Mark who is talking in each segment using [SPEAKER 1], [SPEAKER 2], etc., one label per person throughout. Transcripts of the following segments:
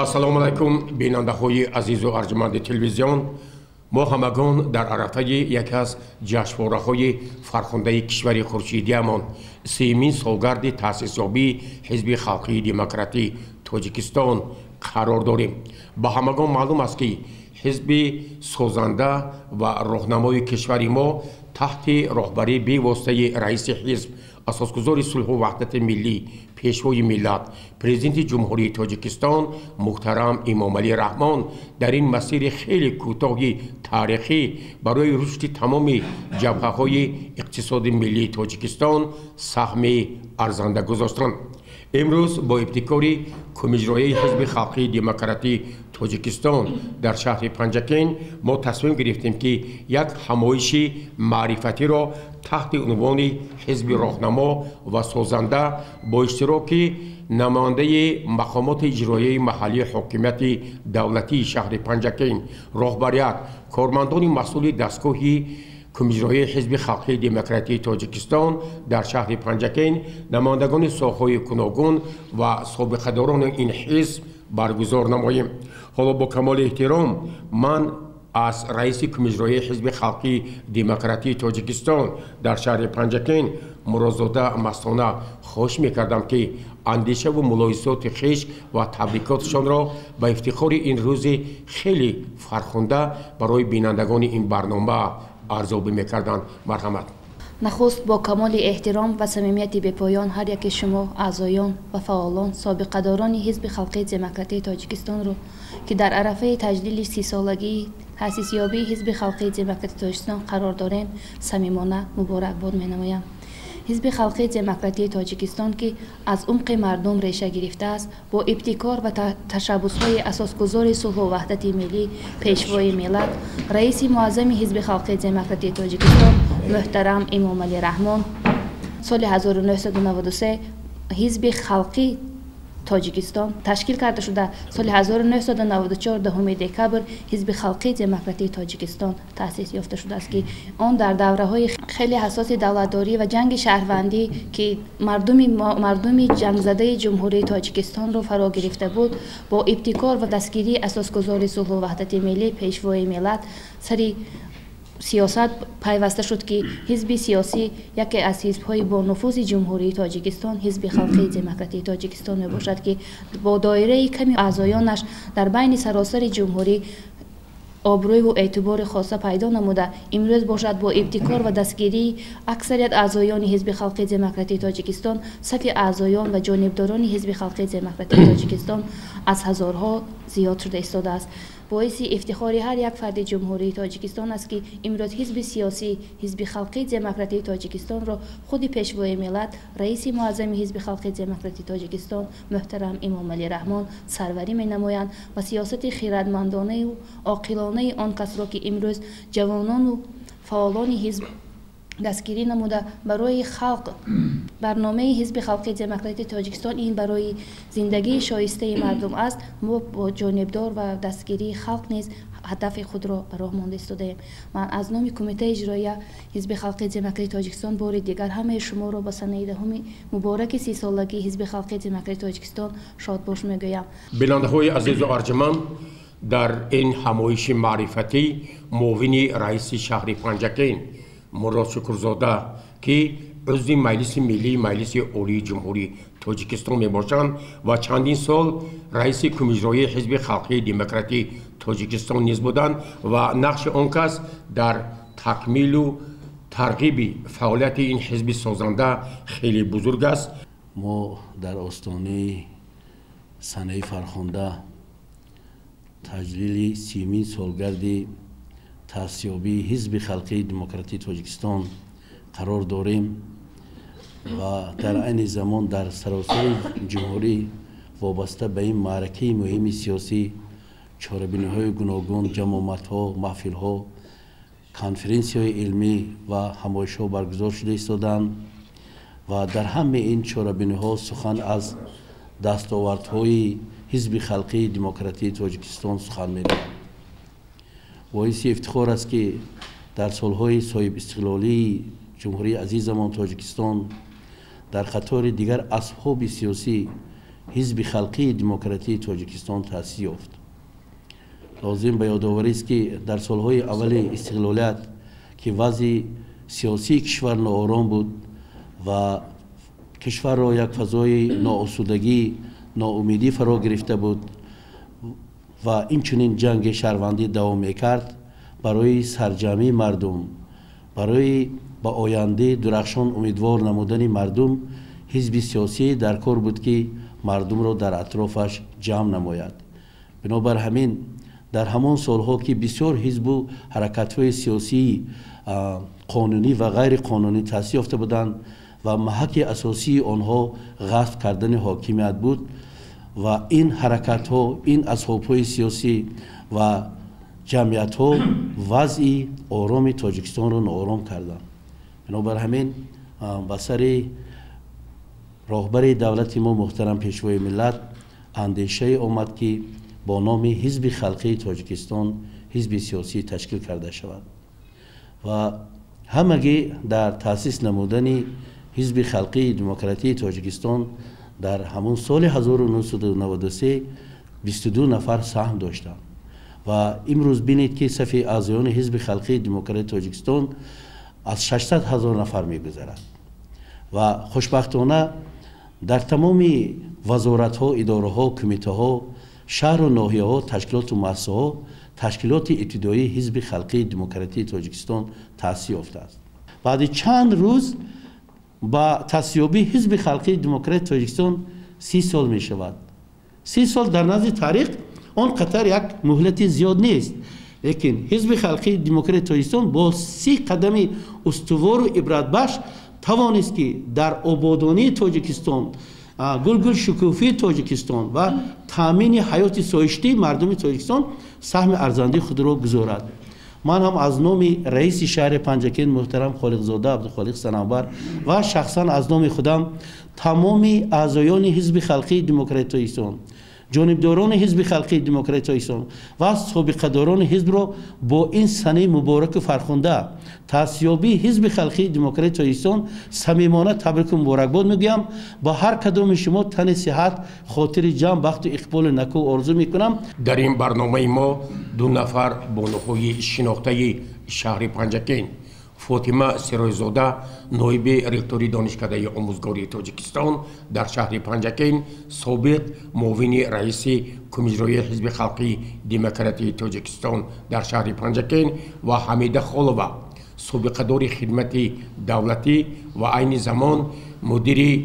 [SPEAKER 1] سلام علیکم بیننده های عزیز و ارجمند تلویزیون. ما همگان در عرفه یکی از جشنواره های فرخنده کشور خورشیدیمان سیمین سالگرد تأسیس یابی حزب خلقی دموکراتی تاجیکستان قرار داریم. به همگان معلوم است که حزب سازنده و راهنمای کشور ما تحت رهبری بی‌واسطه رئیس حزب اساسگزار صلح و وحدت ملی پیشوای ملت پرزیدنت جمهوری تاجیکستان محترم امامعلی رحمان در این مسیر خیلی کوتاه تاریخی برای رشد تمام جبهه‌های اقتصاد ملی تاجیکستان سهم ارزنده گذاشتند. امروز با ابتکار کمیجرای حزب خلقی دموکراتی تاجیکستان در شهر پنجکین ما تصمیم گرفتیم که یک همایش معرفتی را تحت عنوان حزب راهنما و سازنده با اشتراک نماینده مقامات اجرایی محلی حاکمیت دولتی شهر پنجکین، رهبریت، کارمندان مسئول دستگاه کمیجرای حزب خلقی دموکراتی تاجیکستان در شهر پنجکین، نمایندگان ساحه‌های گوناگون و سابقه‌داران این حزب برگزار نماییم. حالا با کمال احترام من از رئیس کمیجرای حزب خلقی دموکراتی تاجیکستان در شهر پنجکین مرادزاده مستانه خواهش میکردم که اندیشه و ملاحظات خویش و تبریکاتشان را به افتخار این روز خیلی فرخنده برای بینندگان این برنامه ارزیابی میکردند. مرحمت.
[SPEAKER 2] نخست با کمال احترام و صمیمیت بپایان هر یک شما اعضایان و فعالان سابقه‌داران حزب خلقی دموکراتی تاجیکستان رو که در عرفه تجلیل 30 سالگی تأسیس یابی حزب خلقی دموکراتی تاجیکستان قرار داریم صمیمانه مبارکباد می‌نمایم. حزب خلقی دموکراتی تاجیکستان که از عمق مردم ریشه گرفته است، با ابتکار و تشبث‌های اساسگزار صلح و وحدت ملی پیشوای ملت رئیس معظم حزب خلقی دموکراتی تاجیکستان محترم امامعلی رحمان سال 1993 حزب خلقی تاجیکستان تشکیل کرده شده. سال 1994 دهم دکبر حزب خلقی دموکراتی تاجیکستان تأسیس یافته شده است که آن در دوره‌های خیلی حساس دولتداری و جنگ شهروندی که مردم جنگ زده جمهوری تاجیکستان را فرا گرفته بود، با ابتکار و دستگیری اساسگزار صلح و وحدت ملی پیشوای ملت سری سیاست پیوسته شد که حزب سیاسی یکی از حزب‌های با نفوذ جمهوری تاجیکستان حزب خلقی دموکراتی تاجیکستان میباشد که با دایره کمی اعضایانش در بین سراسر جمهوری آبروی و اعتبار خاصه پیدا نموده امروز باشد با ابتکار و دستگیری اکثریت اعضایان حزب خلقی دموکراتی تاجیکستان صف اعضایان و جانبداران حزب خلقی دموکراتی تاجیکستان از هزارها زیاد شده ایستاده است. باعث افتخار هر یک فرد جمهوری تاجیکستان است که امروز حزب سیاسی حزب خلقی دموکراتی تاجیکستان را خود پیشوای ملت رئیس معظم حزب خلقی دموکراتی تاجیکستان محترم امامعلی رحمان سروری می‌نمایند و سیاست خردمندانه و عاقلانه آن کس را که امروز جوانان و فعالان حزب دستگیری نموده برای خلق برنامه حزب خلقی دموکراتی تاجیکستان این برای زندگی شایسته مردم است. ما با جانبدار و دستگیری خلق نیز هدف خود را به راه مانده ایستاده‌ایم. من از نام کمیته اجرایی حزب خلقی دموکراتی تاجیکستان بار دیگر همه شما را با سنه دهم مبارک 30 سالگی حزب خلقی دموکراتی تاجیکستان شادباش میگویم.
[SPEAKER 1] بیننده‌های عزیز و ارجمند، در این همایش معرفتی معاون رئیس شهر پنجکین مراد شکرزاده که عضو مجلس ملی مجلس عالی جمهوری تاجیکستان می باشند و چندین سال رئیس کمیجرای حزب خلقی دموکراتی تاجیکستان نیز بودند و نقش آن کس در تکمیل و ترغیب فعالیت این حزب سازنده خیلی بزرگ است.
[SPEAKER 3] ما در آستانه سنه فرخنده تجلیل 30 سالگرد تأسیس یابی حزب خلقی دموکراتی تاجیکستان قرار داریم و در عین زمان در سراسر جمهوری وابسته به این معرکه مهم سیاسی چاره‌بینی‌های گوناگون، جمع‌آمدها، محفل‌ها، کنفرانس‌های علمی و همایش‌ها برگزار شده ایستادند و در همه این چاره‌بینی‌ها سخن از دستاوردهای حزب خلقی دموکراتی تاجیکستان سخن می‌گوید. باعث افتخار است که در سالهای صاحب استقلالی جمهوری عزیزمان تاجیکستان در قطار دیگر اصحاب سیاسی حزب خلقی دموکراتی تاجیکستان تأسیس یافت. لازم به یادآوری است که در سالهای اول استقلالیت که وضع سیاسی کشور ناآرام بود و کشور را یک فضای ناآسودگی، ناامیدی فرا گرفته بود و اینچنین جنگ شهروندی دوام میکرد، برای سرجمی مردم، برای با آینده درخشان امیدوار نمودن مردم، حزب سیاسی در کار بود که مردم را در اطرافش جمع نماید. بنابر همین در همان سالها که بسیار حزب و حرکت‌های سیاسی قانونی و غیر قانونی تأسیس یافته بودند و محک اساسی آنها غصب کردن حاکمیت بود و این حرکت‌ها، این اصحاب‌های سیاسی و جمعیت‌ها وضع آرام تاجیکستان را ناآرام کردند. بنابر همین به سر راهبر دولت ما محترم پیشوای ملت اندیشه آمد که با نام حزب خلقی تاجیکستان حزب سیاسی تشکیل کرده شود و همگی در تأسیس نمودن حزب خلقی دموکراتی تاجیکستان در همون سال 1993 22 نفر سهم داشتند و امروز بینید که صف اعضایان حزب خلقی دموکراتی تاجیکستان از 600,000 نفر می‌گذرد و خوشبختانه در تمام وزارت‌ها، اداره‌ها، کمیته‌ها، شهر و ناحیه‌ها، تشکیلات و مؤسسه‌ها تشکیلات ابتدایی حزب خلقی دموکراتی تاجیکستان تأسیس یافته است. بعد چند روز با تأسیس‌یابی حزب خلقی دموکراتی تاجیکستان 30 سال می شود. 30 سال در نزد تاریخ آن قطر یک مهلت زیاد نیست، لیکن حزب خلقی دموکراتی تاجیکستان با 30 قدم استوار و عبرت بخش توانست که در آبادانی تاجیکستان، گل شکوفی تاجیکستان و تامین حیات سایشته مردم تاجیکستان سهم ارزنده خود را گذارد. من هم از نام رئیس شهر پنجکین محترم خالقزاده عبدالخالق صنعبر و شخصا از نام خودم تمام اعضایان حزب خلقی دموکراتی تاجیکستان، جانبداران حزب خلقی دموکراتی تاجیکستان و سابقه‌داران حزب را با این سنه مبارک فرخنده تأسیس‌یابی حزب خلقی دموکراتی تاجیکستان صمیمانه تبریک و مبارکباد میگویم. با هر کدام شما تن صحت، خاطر جمع، بخت و اقبال نکو آرزو میکنم.
[SPEAKER 1] در این برنامه ما 2 نفر بانوهای شناخته شهر پنجکین، فاطمه سرایزاده نایب رکتوری دانشکده آموزگاری تاجیکستان در شهر پنجکین، سابق معاون رئیس کمیته حزب خلقی دموکراتی تاجیکستان در شهر پنجکین و حمیده خالوه سابقه دار خدمت دولتی و عین زمان مدیر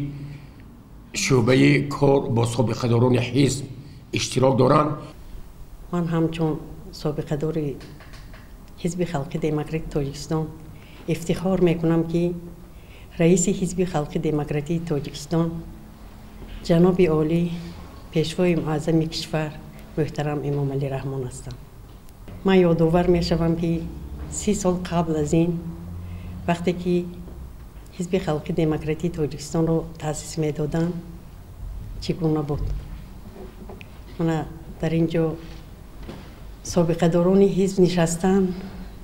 [SPEAKER 1] شعبه کار با سابقه داران حزب اشتراک دارند.
[SPEAKER 4] من همچون سابقه دار حزب خلقی دموکراتی تاجیکستان افتخار میکنم که رئیس حزب خلقی دموکراتی تاجیکستان جناب عالی پیشوای معظم کشور محترم امام علی رحمان هستم. من یادآور میشوم که 30 سال قبل از این وقتی که حزب خلقی دموکراتی تاجیکستان رو تأسیس میدادن چگونه بود. من در اینجا سابقه داران حزب نشستن،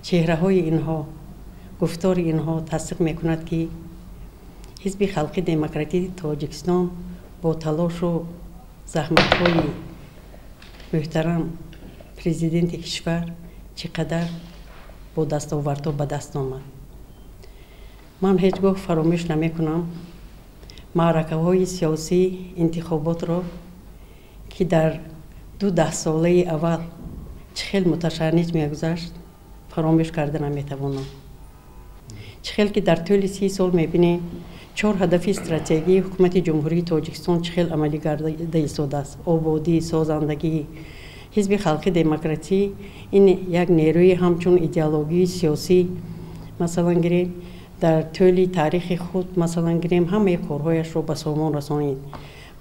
[SPEAKER 4] چهره های اینها، گفتار اینها تصدیق میکند که حزب خلقی دموکراتی تاجیکستان با تلاش و زحمت های محترم پرزیدنت کشور چقدر با دستاوردها به دست آمد. من هیچگاه فراموش نمیکنم معرکه های سیاسی انتخابات را که در 2 ساله اول چه خیلی متشنج میگذشت فراموش کرده نمیتوانم. چه خیلی که در طول 30 سال میبینیم 4 هدف استراتژی حکومت جمهوری تاجیکستان چه خیلی عملی گردیده ایستاده است. آبادی، سازندگی. حزب خلقی دموکراتی این یک نیروی همچون ایدئولوژی سیاسی مثلا گیریم در طول تاریخ خود مثلا گیریم همه کارهایش رو به سامان رسانید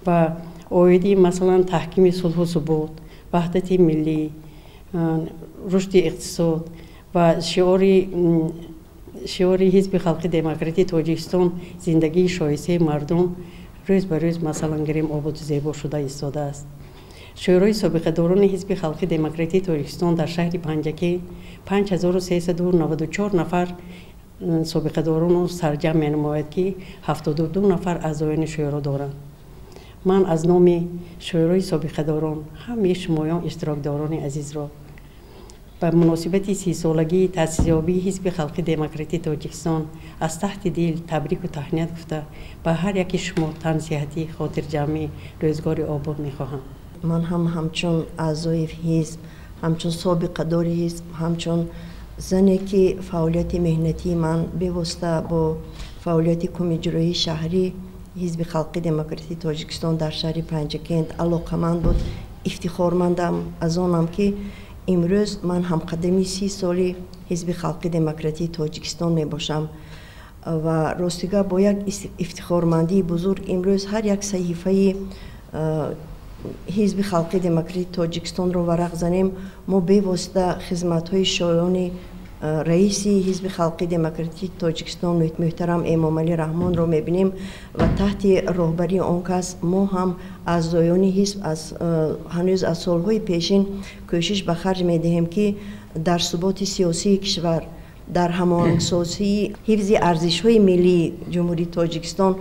[SPEAKER 4] و اویدی مثلا تحکیم صلح و ثبات، وحدت ملی، رشد اقتصاد و شعار حزب خلقی دموکراتی تاجیکستان زندگی شایسته مردم روز به روز مثلا گیریم آباد و زیبا شده ایستاده است. شورای سابقه داران حزب خلقی دموکراتی تاجیکستان در شهر پنجکین 5394 نفر سابقه داران رو سرجم می نماید که 72 نفر اعضایان شورا دارند من از نام شورای سابقه داران همه شمایان اشتراکداران عزیز را به مناسبت 30 سالگی تأسیس‌یابی حزب خلق دموکراتی تاجیکستان از تحت دل تبریک و تهنیت گفته به هر یک شما تن صحتی خاطر جمعی روزگار آباد می‌خواهم.
[SPEAKER 5] من همچون اعضای حزب، همچون سابقه دار حزب، همچون زنی که فعالیت مهنتی من بواسطه با فعالیت کمیته شهری حزب خلق دموکراتی تاجیکستان در شهر پنجکند علاقمند بود. افتخارمندم از آنم که امروز من همقدمی 30 سالی حزب خلق دموکراتی تاجیکستان می باشم و راستیگه با یک افتخارمندی بزرگ امروز هر یک صحیفه حزب خلق دموکراتی تاجیکستان رو ورق زنیم. ما به واسطه خدمت های شایان رئیس حزب خلق دموکراتی تاجیکستان محترم امام علی رحمان رو میبینیم و تحت راهبری آن کس ما هم اعضایان حزب هنوز از سالهای پیشین کوشش به خرج میدهیم که در ثبات سیاسی کشور، در هماهنگسازی حفظ ارزش‌های ملی جمهوری تاجیکستان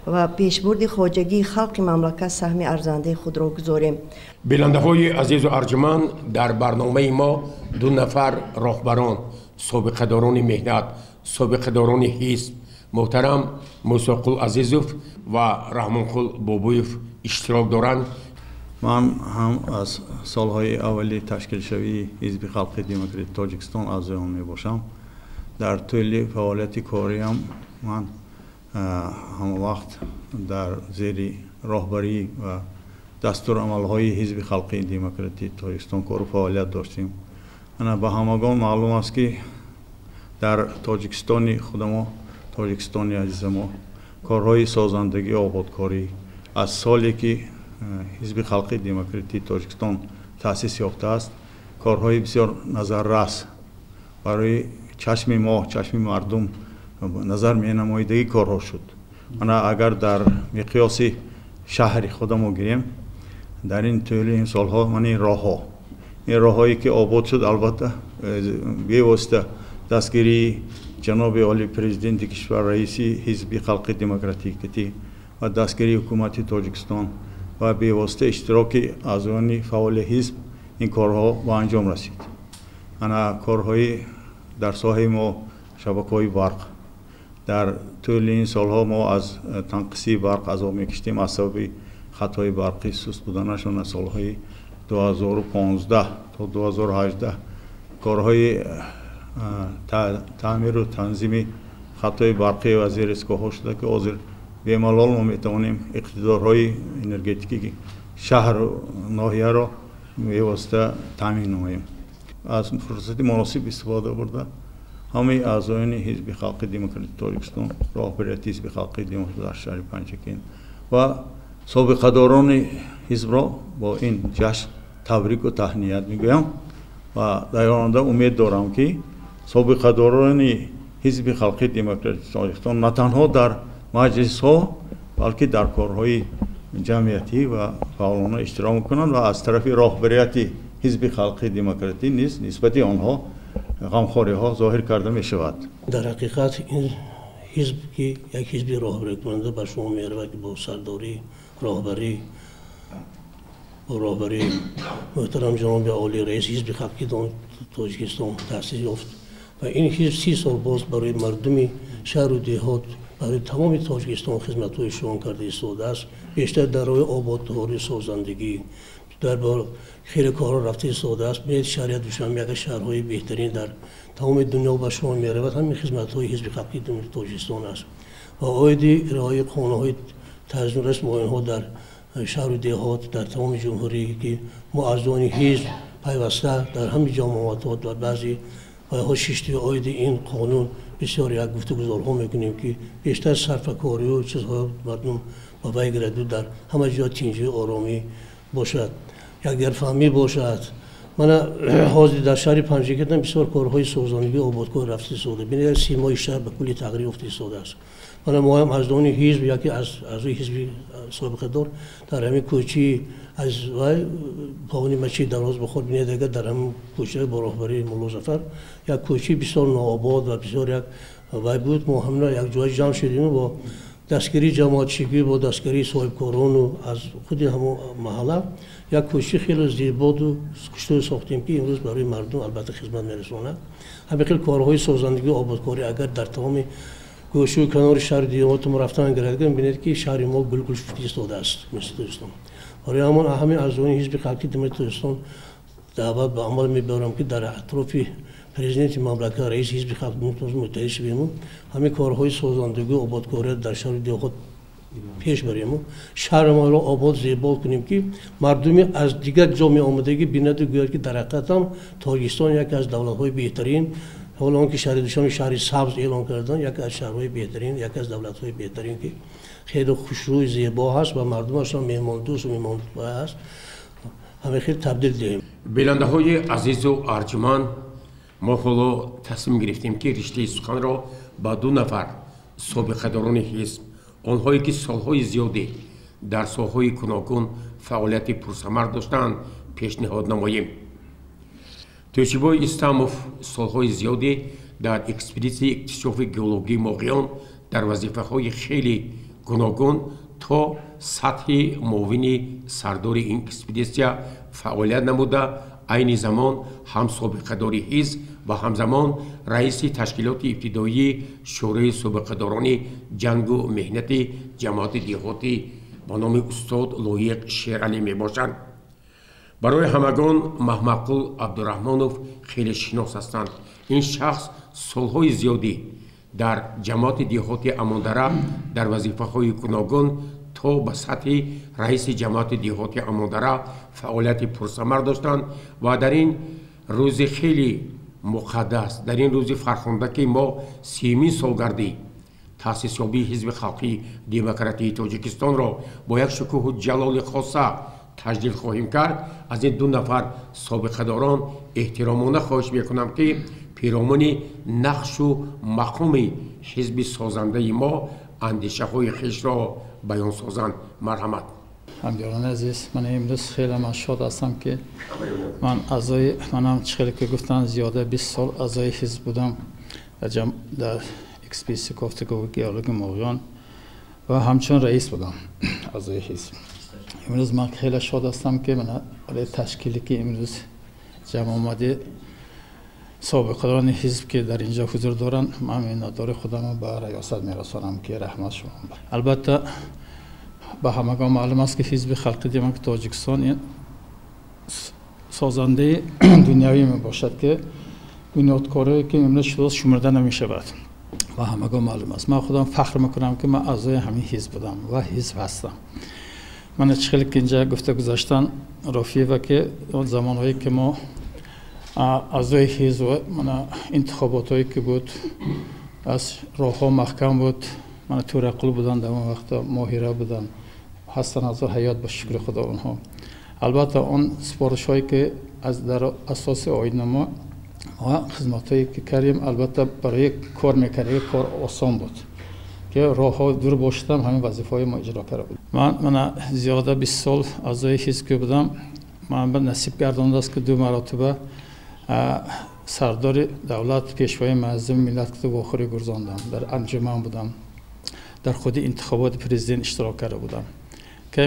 [SPEAKER 5] و پیشبرد خواجگی خلق مملکت سهم ارزنده خود را گذاریم.
[SPEAKER 1] بیننده‌های عزیز و ارجمند، در برنامه ما 2 نفر راهبران، سابقه داران مهنت، سابقه داران حزب محترم موسی قل عزیزوف و رحمان قل بابویف اشتراک دارند.
[SPEAKER 6] من هم از سالهای اولی تشکیل شوی حزب خلق دموکراتی تاجیکستان اعضای آن می باشم. در طول فعالیت کاریم من هم وقت در زیر راهبری و دستورالعمل‌های حزب خلق دموکراتی تاجیکستان کار و فعالیت داشتیم. به همگان معلوم است که در تاجیکستان خود ما، تاجیکستان عزیز ما، کارهای سازندگی آبادکاری از سالی که حزب خلق دموکراتی تاجیکستان تأسیس یافته است کارهای بسیار نظررس برای چشم ما، چشم مردم نظر می نمایدگی کارها شد. اگر در مقیاس شهر خودمو گیریم در این طول این سالها من این راههایی که آباد شد البته به واسطه دستگیری جناب عالی پرزیدنت کشور رئیس حزب خلق دموکراتی و دستگیری حکومت تاجیکستان و به واسطه اشتراک اعضایان فعال حزب این کارها به انجام رسید. کارهای در ساحه ما شبکه‌های برق در طول این سالها ما از تنقیصی برق عذاب می‌کشیدیم از سبب خطای برقی سست بودنشون از سالهای 2015 تا 2018 کارهای تعمیر و تنظیم خطای برقی و زیر اسکاها شده که حاضر به ملال ما میتوانیم اقتدارهای انرژتیکی شهر و ناحیه را به واسطه تامین نماییم. از فرصت مناسب استفاده برده همه اعضایان حزب خلق دموکراتی تاجیکستان، راهبریت حزب خلق دموکراتی در شهر پنجکند و سابقه داران حزب را با این جشن تبریک و تهنیت میگویم و در آینده امید دارم که سابقه داران حزب خلق دموکراتی تاجیکستان نه تنها در مجلس ها بلکه در کارهای جمعیتی و فعالانه اشتراک کنند و از طرف راهبریت حزب خلق دموکراتی نیز نسبت آنها غمخواری ها ظاهر کرده می شود.
[SPEAKER 7] در حقیقت این حزب که یک حزب راهبری کننده بر شما می رود که با سرداری راهبری محترم جناب عالی رئیس حزب خلق تاجیکستان تأسیس یافت و این حزب 30 سال باز برای مردم شهر و دهات برای تمام تاجیکستان خدمت‌های شما کرده ایستاده است. بیشتر در راه آبادکاری سازندگی در خیر کارها رفته ایستاده است. می‌بینید شهر دوشنبه یک شهرهای بهترین در تمام دنیا به شما می‌رود همین خدمت‌های حزب خلق تاجیکستان است و عاید ارائه قانون‌های تنظیم رسم و آیین‌ها در شهر و دهات در تمام جمهوری که ما اعضایان حزب پیوسته در همین جامعات و بعضی ها شیشتی عاید این قانون بسیار یک گفتگوزارها میکنیم که بیشتر صرفه‌کاری و چیزها مردم با وی گردو در همه جا تینجی آرامی باشد، یک درفهمی باشد. من حاضر در شهر پنجکند بسیار کارهای سازندگی آبادکاری رفته ایستاده. ببینید سیمای شهر به کلی تغییر یافته ایستاده است. ما هم از دان حزب یکی از اعضای حزب سابقه دار در همین کوچی از وی پاونی مچی دراز بخور بینید اگر در همین کوچه با راهبری مولا ظفر یک کوچی بسیار ناآباد و بسیار یک وی بود. ما هم یک جای جمع شدیم و با دستگیری جماعتچگی با دستگیری صاحبکاران و از خود همون محله یک کوشش خیلی زیبا و کشته ساختیم که امروز برای مردم البته خدمت میرسونه. همین خیلی کارهای سازندگی و آبادکاری اگر در تمام گوشه و کنار شهر دیواتم رفتن گردید می‌بینید که شهر ما گل ایستاده است مثل دوستان. برای همین ارزوی حزب خلقی دموکراتیک دعوت به عمل می‌برم که در اطراف پرزیدنت مملکت رئیس حزب خلق دموکراتیک متحد شویم، همین کارهای سازندگی و آبادکاری در شهر دیوات پیش بریم، شهر ما را آباد زیبا کنیم که مردمی از دیگر جامعه آمدگی بیند و گوید که در حقیقت هم تاجیکستان یکی از دولت‌های بهترین، حالا آنکه شهردشان شهر سبز اعلام کردن، یکی از شهرهای بهترین، یکی از دولت‌های بهترین که خیلی خوشروی زیبا هست و مردمش هم مهمان دوست و مهمان هست، همه خیلی تبدیل دهیم.
[SPEAKER 1] بیننده‌های عزیز و ارجمند، ما حالا تصمیم گرفتیم که رشته سخن را با دو نفر سابقه‌داران حزب، آنهایی که سالهای زیادی در ساحه‌های گوناگون فعالیت پرثمر داشتند پیشنهاد نماییم. توشیبای استاموف سالهای زیادی در اکسپدیسی اکتشاف گئولوژی ماهیان در وظیفه‌های خیلی گوناگون تا سطح معاون سردار این اکسپدیسیا فعالیت نموده، عین زمان هم سابقه‌دار حزب و همزمان رئیس تشکیلات ابتدایی شورای سابقه‌داران جنگ و مهنت جماعت دیهاتی با نام استاد لایق شیرعلی میباشند. برای همگان محمقل عبدالرحمانوف خیلی شناس هستند. این شخص سالهای زیادی در جماعت دیهاتی اماندره در وظیفه‌های گوناگون تا به سطح رئیس جماعت دیهاتی اماندره فعالیت پرثمر داشتند و در این روز خیلی مقدس، در این روز فرخنده که ما 30مین سالگرد تأسیس یابی حزب خلقی دموکراتیک تاجیکستان را با یک شکوه و جلال خاصه تجلیل خواهیم کرد. از این دو نفر سابقه‌داران احترامانه خواهش میکنم که پیرامون نقش و مقام حزب سازنده ما اندیشه های خیش را بیان سازند. مرحمت.
[SPEAKER 8] همکاران عزیز، من امروز خیلی شاد هستم که منم چخیلی که گفتن زیاده 20 سال اعضای حزب بودم در اکسپدیسی گفتگو گئولوژی ماهیان و همچون رئیس بودم اعضای حزب. امروز من خیلی شاد هستم که من برای تشکیلی که امروز جمع آمده سابقه‌داران حزب که در اینجا حضور دارند، من میnnatdار خودم به ریاست میرسانم که رحمت شما. البته به همگان معلوم است که حزب خلقی دموکراتیک تاجیکستان سازنده دنیوی می باشد که بنیادکاری که امروز شده شمرده نمی شود و همگان معلوم است. من خودم فخر میکنم که من اعضای همین حزب بودم و حزب هستم. من چخیلی که اینجا گفته گذاشتن رافیه و که اون زمانهایی که ما اعضای حزب من انتخابات هایی که بود از راه ها محکم بود، من تورقل بودن در اون وقت، ماهیره بودن، هستن از حیات به شکر خدا اونها. البته اون سپارش هایی که از در اساس آیین ما و خدمت هایی که کردیم البته برای کار میکردیم کار آسان بود که راه ها دور باشتم همین وظیفه های ما اجرا کرده بود. من زیاده 20 سال اعضای حزب که بودم، من به نصیب گردانده است که 2 مرتبه سردار دولت پیشوای معظم ملت رو واخوری گرزاندم، در انجمن بودم، در خود انتخابات پرزیدنت اشتراک کرده بودم که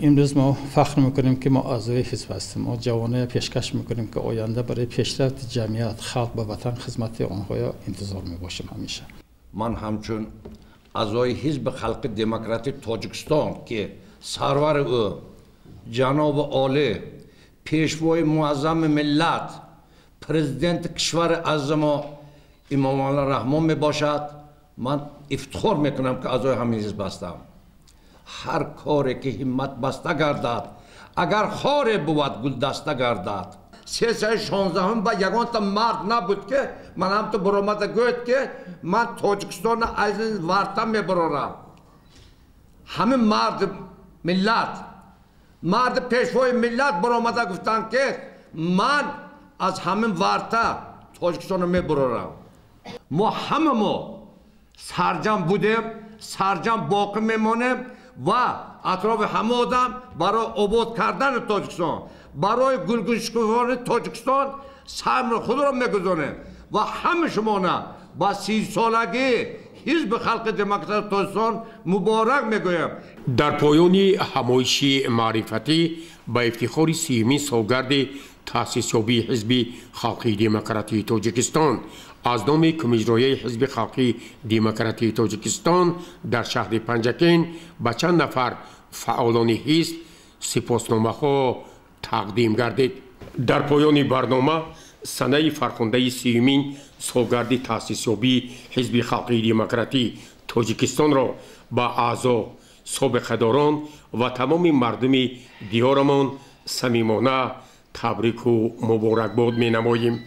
[SPEAKER 8] امروز ما فخر میکنیم که ما اعضای حزب هستیم. ما جوانای پیشکش میکنیم که آینده برای پیشرفت جمعیت خلق و وطن خدمت آنها انتظار میباشیم همیشه.
[SPEAKER 9] من همچون اعضای حزب خلق دموکراتیک تاجیکستان که سرور او جناب عالی پیشوای معظم ملت پرزیدنت کشور عظیم امام الله رحمان می باشد، من افتخار میکنم که اعضای همین حزب هستم. هر کاری که همت بسته گردد، اگر خار بود گل دسته گردد. 316 با یگان تا مرد نبود که من هم تو برآمده گوید که من تاجیکستان از این ورطه میبرارم. همه مرد ملت، مرد پیشوای ملت برآمده گفتن که من از همین ورطه تاجیکستان میبرارم. ما سرجم بودیم، سرجم باقی میمانیم و اطراف همه آدم برای آباد کردن تاجیکستان، برای گلگشکوان تاجیکستان سهم خود را میگذاریم و همه شما نه با 30 سالگی حزب خلق دموکرات تاجیکستان مبارک میگویم.
[SPEAKER 1] در پایان همایش معرفتی با افتخار 30مین سالگرد تأسیس یابی حزب خلق دموکراتی تاجیکستان از نام کمیته حزب خلق دموکراتی تاجیکستان در شهر پنجکین به چند نفر فعالان حزب سپاسنامه ها تقدیم گردید. در پایان برنامه سنه فرخنده 30مین سالگرد تأسیس یابی حزب خلق دموکراتی تاجیکستان را با اعضا، سابقه‌داران و تمام مردم دیارمان صمیمانه تبریک و مبارکباد می نماییم.